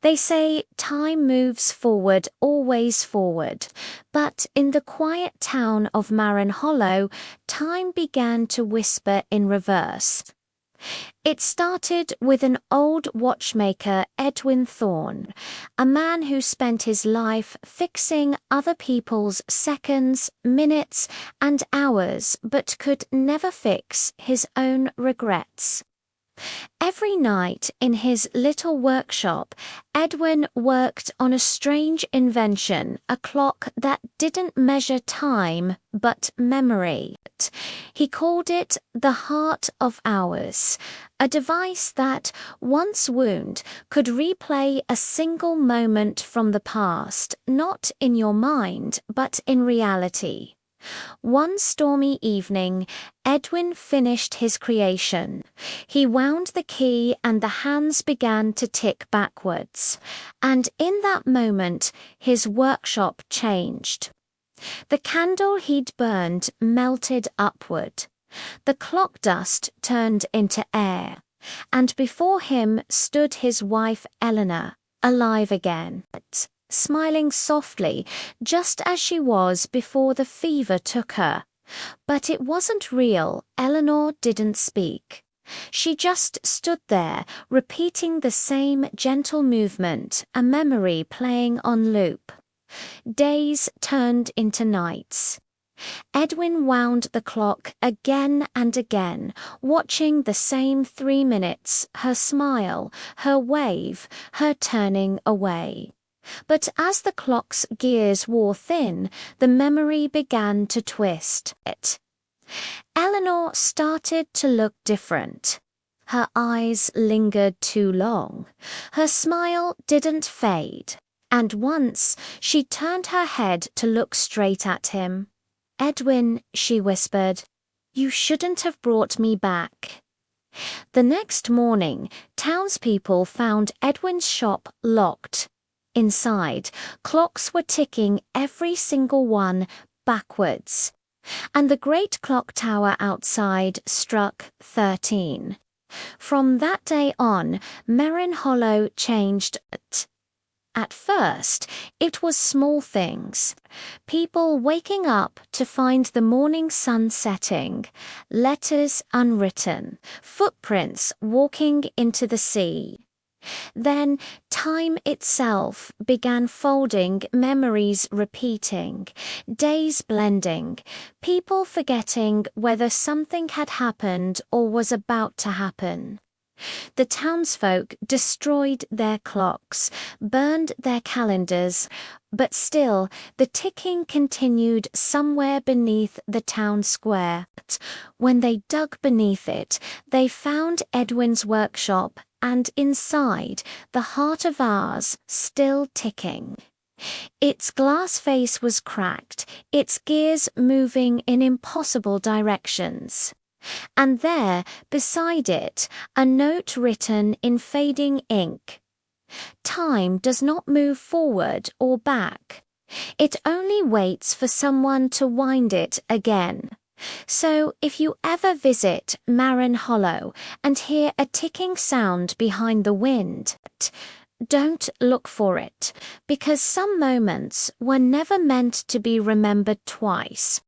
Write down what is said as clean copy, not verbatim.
They say time moves forward, always forward, but in the quiet town of Marin Hollow, time began to whisper in reverse. It started with an old watchmaker, Edwin Thorne, a man who spent his life fixing other people's seconds, minutes, and hours, but could never fix his own regrets. Every night in his little workshop, Edwin worked on a strange invention, a clock that didn't measure time, but memory. He called it the Heart of Hours, a device that, once wound, could replay a single moment from the past, not in your mind, but in reality. One stormy evening, Edwin finished his creation. He wound the key and the hands began to tick backwards. And in that moment, his workshop changed. The candle he'd burned melted upward. The clock dust turned into air. And before him stood his wife Eleanor, alive again, smiling softly, just as she was before the fever took her. But it wasn't real. Eleanor didn't speak. She just stood there, repeating the same gentle movement, a memory playing on loop. Days turned into nights. Edwin wound the clock again and again, watching the same 3 minutes, her smile, her wave, her turning away. But as the clock's gears wore thin, the memory began to twist. Eleanor started to look different. Her eyes lingered too long. Her smile didn't fade. And once she turned her head to look straight at him. "Edwin," she whispered, "you shouldn't have brought me back." The next morning, townspeople found Edwin's shop locked. Inside, clocks were ticking, every single one, backwards. And the great clock tower outside struck 13. From that day on, Marin Hollow changed. At first, it was small things. People waking up to find the morning sun setting, letters unwritten, footprints walking into the sea. Then time itself began folding, memories repeating, days blending, people forgetting whether something had happened or was about to happen. The townsfolk destroyed their clocks, burned their calendars, but still the ticking continued somewhere beneath the town square. When they dug beneath it, they found Edwin's workshop, and inside, the heart of ours still ticking. Its glass face was cracked, its gears moving in impossible directions. And there, beside it, a note written in fading ink. Time does not move forward or back. It only waits for someone to wind it again. So if you ever visit Marin Hollow and hear a ticking sound behind the wind, don't look for it, because some moments were never meant to be remembered twice.